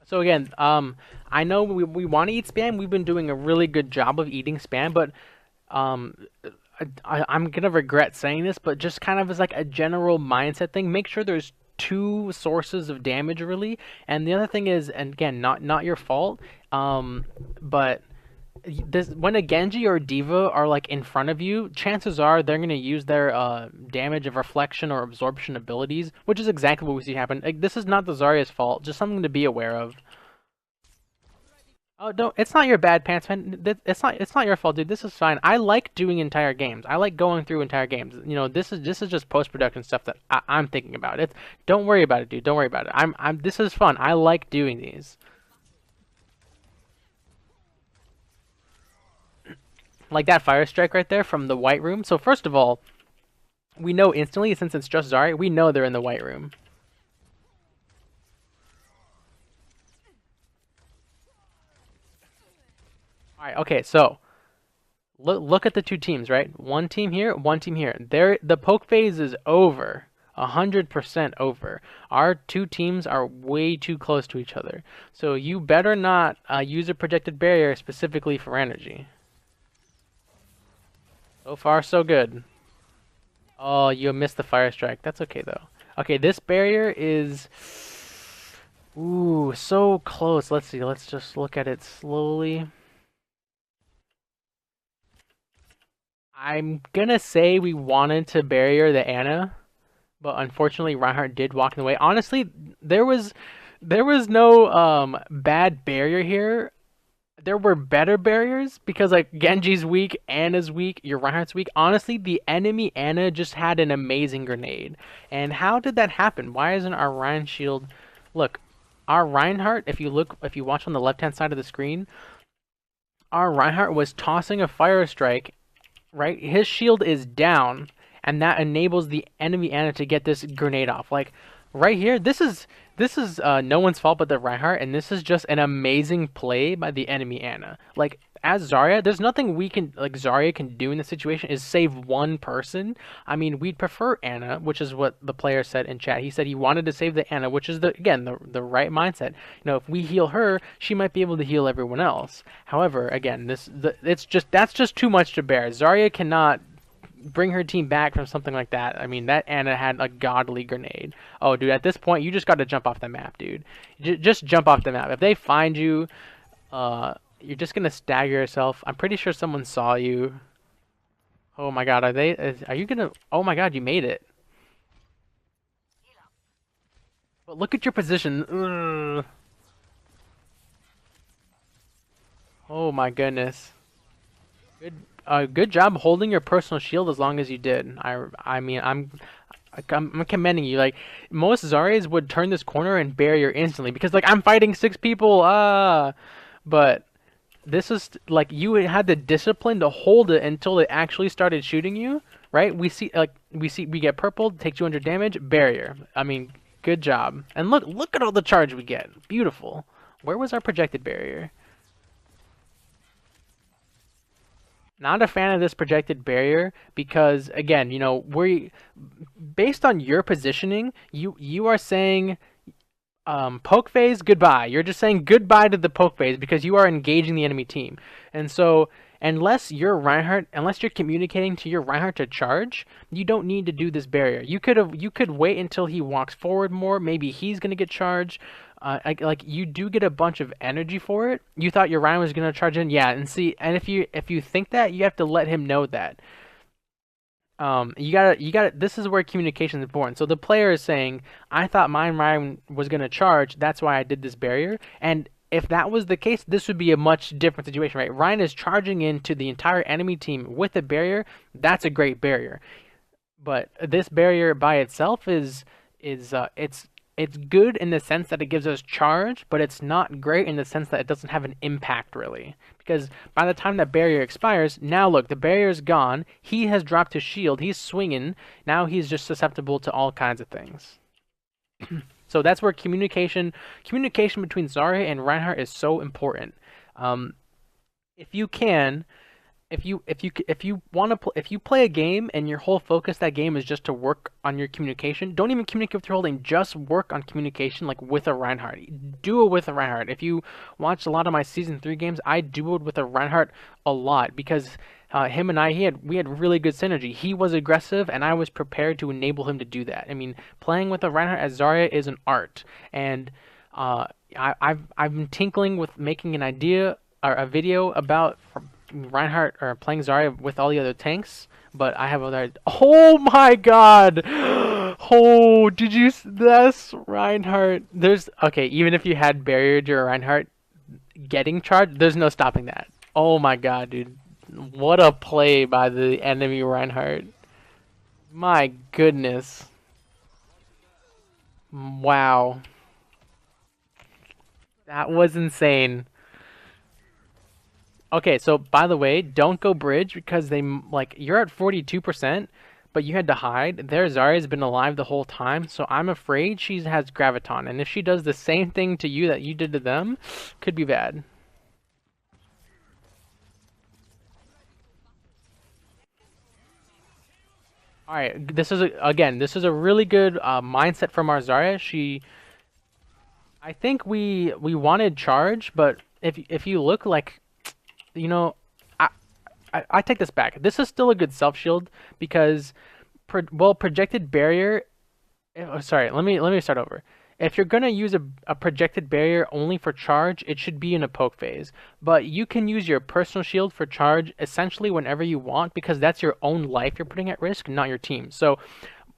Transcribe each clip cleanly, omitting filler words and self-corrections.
So again, I know we want to eat spam. We've been doing a really good job of eating spam, but um, I'm gonna regret saying this, but just kind of as like a general mindset thing, make sure there's two sources of damage really. And the other thing is, and again, not your fault, but this when a Genji or a Diva are like in front of you, chances are they're gonna use their damage of reflection or absorption abilities, which is exactly what we see happen. Like, this is not the Zarya's fault, just something to be aware of. Oh, don't. It's not your bad pants, man. It's not your fault, dude. This is fine. I like doing entire games. I like going through entire games. You know, this is just post production stuff that I'm thinking about. It. Don't worry about it, dude. Don't worry about it. I'm. This is fun. I like doing these. Like that fire strike right there from the white room. So first of all, we know instantly since it's just Zarya, we know they're in the white room. All right. Okay. So look at the two teams, right? One team here, one team here. The poke phase is over. 100% over. Our two teams are way too close to each other. So you better not use a projected barrier specifically for energy. So far, so good. Oh, you missed the fire strike. That's okay, though. Okay, this barrier is... Ooh, so close. Let's see. Let's just look at it slowly. I'm gonna say we wanted to barrier the Ana, but unfortunately Reinhardt did walk in the way. Honestly, there was no bad barrier here. There were better barriers because like Genji's weak, Ana's weak, your Reinhardt's weak. Honestly, the enemy Ana just had an amazing grenade. And how did that happen? Why isn't our Rein shield? Look, our Reinhardt, if you watch on the left-hand side of the screen, our Reinhardt was tossing a fire strike, right? His shield is down, and that enables the enemy Ana to get this grenade off. Like right here, this is no one's fault but the Reinhardt, and this is just an amazing play by the enemy Ana. Like as Zarya, there's nothing we can like Zarya can do in this situation is save one person. I mean, we'd prefer Ana, which is what the player said in chat. He said he wanted to save the Ana, which is the right mindset. You know, if we heal her, she might be able to heal everyone else. However, again, it's just that's just too much to bear. Zarya cannot bring her team back from something like that. I mean, that Ana had a godly grenade. Oh, dude, at this point, you just got to jump off the map, dude. Just jump off the map. If they find you, you're just gonna stagger yourself. I'm pretty sure someone saw you. Oh my God, are you gonna? Oh my God, you made it. But look at your position. Ugh. Oh my goodness. Good, good job holding your personal shield as long as you did. I mean, I'm commending you. Like most Zaryas would turn this corner and barrier instantly because like I'm fighting six people. But this is like you had the discipline to hold it until it actually started shooting you, right? We get purple, take 200 damage, barrier. I mean, good job. And look at all the charge we get. Beautiful. Where was our projected barrier? Not a fan of this projected barrier because again, you know, we based on your positioning, you are saying poke phase goodbye. You're just saying goodbye to the poke phase because you are engaging the enemy team. And so unless you're communicating to your Reinhardt to charge, you don't need to do this barrier. You could wait until he walks forward more. Maybe he's gonna get charged. Like you do get a bunch of energy for it. You thought your Ryan was gonna charge in, yeah. And see, and if you think that, you have to let him know that. You gotta. This is where communication is important. So the player is saying, "I thought my Ryan was gonna charge. That's why I did this barrier." And if that was the case, this would be a much different situation, right? Ryan is charging into the entire enemy team with a barrier. That's a great barrier. But this barrier by itself it's good in the sense that it gives us charge, but it's not great in the sense that it doesn't have an impact really. Because by the time that barrier expires, now look, the barrier's gone. He has dropped his shield. He's swinging. Now he's just susceptible to all kinds of things. So that's where communication between Zarya and Reinhardt is so important. Um, if you can, if you want to if you play a game and your whole focus that game is just to work on your communication, don't even communicate with your holding. Just work on communication like with a Reinhardt. Do it with a Reinhardt. If you watch a lot of my season 3 games, I duoed with a Reinhardt a lot because him and I we had really good synergy. He was aggressive and I was prepared to enable him to do that. I mean, playing with a Reinhardt as Zarya is an art, and I've been tinkling with making an idea or a video about Reinhardt or playing Zarya with all the other tanks, but I have other. Oh my God! Oh, did you? That's Reinhardt. There's okay. Even if you had barrier to Reinhardt getting charged, there's no stopping that. Oh my God, dude! What a play by the enemy Reinhardt. My goodness. Wow. That was insane. Okay, so by the way, don't go bridge because like you're at 42%, but you had to hide. Their Zarya's been alive the whole time, so I'm afraid she has graviton, and if she does the same thing to you that you did to them, could be bad. All right, this is a really good mindset from our Zarya. I think we wanted charge, but if you look like, you know, I I take this back. This is still a good self shield because, projected barrier. Oh, sorry, let me start over. If you're gonna use a projected barrier only for charge, it should be in a poke phase. But you can use your personal shield for charge essentially whenever you want because that's your own life you're putting at risk, not your team. So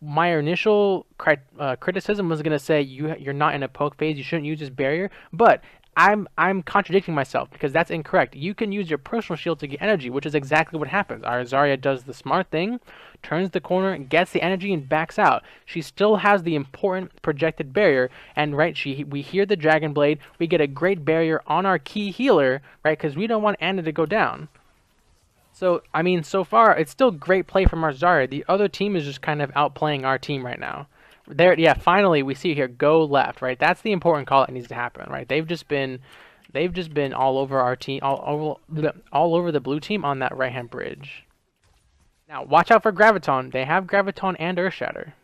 my initial criticism was gonna say you're not in a poke phase, you shouldn't use this barrier, but I'm contradicting myself because that's incorrect. You can use your personal shield to get energy, which is exactly what happens. Our Zarya does the smart thing, turns the corner, gets the energy, and backs out. She still has the important projected barrier, and right, we hear the Dragon Blade. We get a great barrier on our key healer, right? Because we don't want Anna to go down. So, I mean, so far, it's still great play from our Zarya. The other team is just kind of outplaying our team right now. There, yeah, finally we see here, go left, right? That's the important call that needs to happen, right? They've just been all over our team, all over the blue team on that right-hand bridge. Now, watch out for Graviton. They have Graviton and Earth Shatter.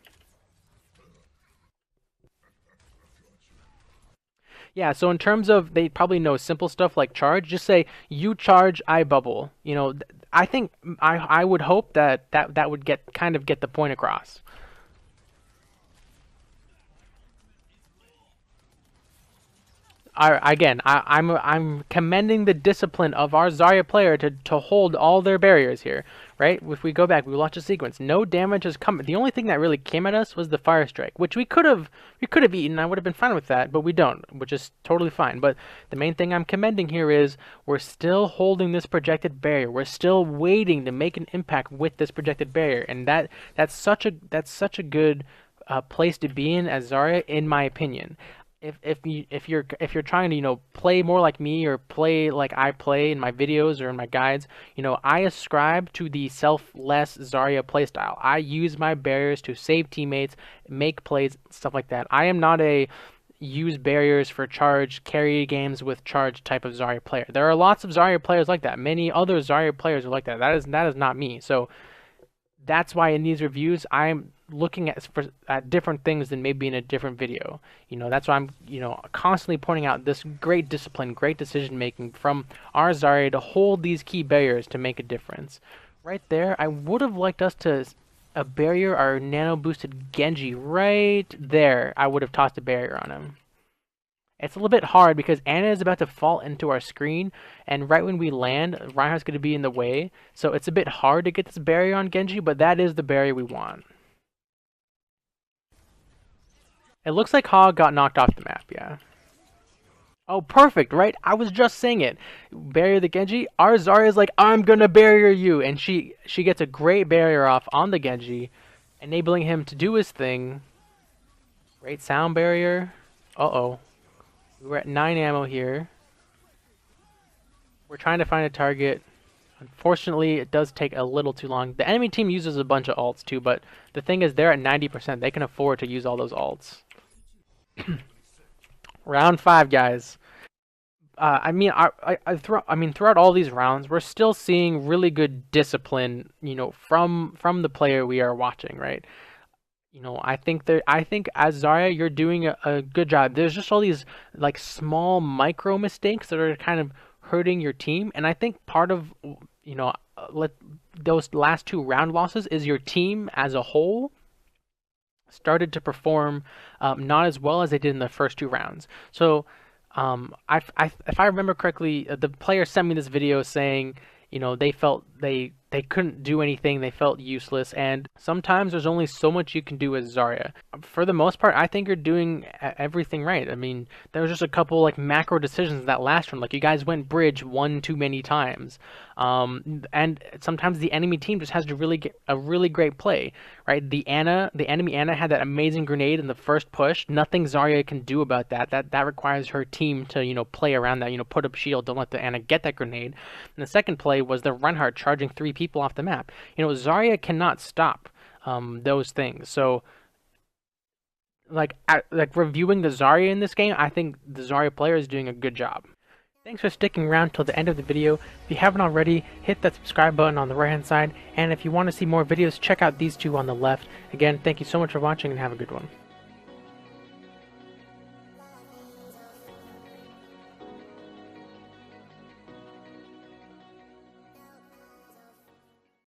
Yeah, so in terms of, they probably know simple stuff like charge, just say, you charge, I bubble. You know, I think, I would hope that would kind of get the point across. I'm commending the discipline of our Zarya player to hold all their barriers here, right? If we go back, we watch the sequence. No damage has come. The only thing that really came at us was the fire strike, which we could have eaten. I would have been fine with that, but we don't, which is totally fine. But the main thing I'm commending here is we're still holding this projected barrier. We're still waiting to make an impact with this projected barrier, and that's such a good place to be in as Zarya, in my opinion. If you're trying to play more like me or play like I play in my videos or in my guides, I ascribe to the selfless Zarya playstyle. I use my barriers to save teammates, make plays, stuff like that. I am not a use barriers for charge, carry games with charge type of Zarya player. There are lots of Zarya players like that. Many other Zarya players are like that. That is not me. So that's why in these reviews I'm looking at different things than maybe in a different video. That's why I'm constantly pointing out this great discipline, great decision making from our Zarya to hold these key barriers to make a difference. Right there, I would have liked us to a barrier our nano boosted Genji right there. I would have tossed a barrier on him. It's a little bit hard because Anna is about to fall into our screen, and right when we land, Reinhardt's going to be in the way. So it's a bit hard to get this barrier on Genji, but that is the barrier we want. It looks like Hog got knocked off the map, yeah. Oh, perfect, right? I was just saying it. Barrier the Genji. Our Zarya is like, I'm gonna barrier you, and she gets a great barrier off on the Genji, enabling him to do his thing. Great sound barrier. Uh-oh. We're at 9 ammo here. We're trying to find a target. Unfortunately, it does take a little too long. The enemy team uses a bunch of ults too, but the thing is they're at 90%. They can afford to use all those ults. Round 5, guys. throughout all these rounds, we're still seeing really good discipline, from the player we are watching, right? I think as Zarya, you're doing a good job. There's just all these like small micro mistakes that are kind of hurting your team, and I think part of you know let those last two round losses is your team as a whole started to perform not as well as they did in the first two rounds. So, if I remember correctly, the player sent me this video saying, they felt they couldn't do anything, they felt useless, and sometimes there's only so much you can do as Zarya. For the most part, I think you're doing everything right. I mean, there was just a couple like macro decisions that last round, like you guys went bridge one too many times, and sometimes the enemy team just has to really get a really great play, right? The enemy Ana had that amazing grenade in the first push. Nothing Zarya can do about that. That requires her team to play around that. Put up shield, don't let the Ana get that grenade. And the second play was the Reinhardt charging three people off the map. Zarya cannot stop those things. So, like reviewing the Zarya in this game, I think the Zarya player is doing a good job. Thanks for sticking around till the end of the video. If you haven't already, hit that subscribe button on the right hand side, and if you want to see more videos, check out these two on the left. Again, thank you so much for watching and have a good one.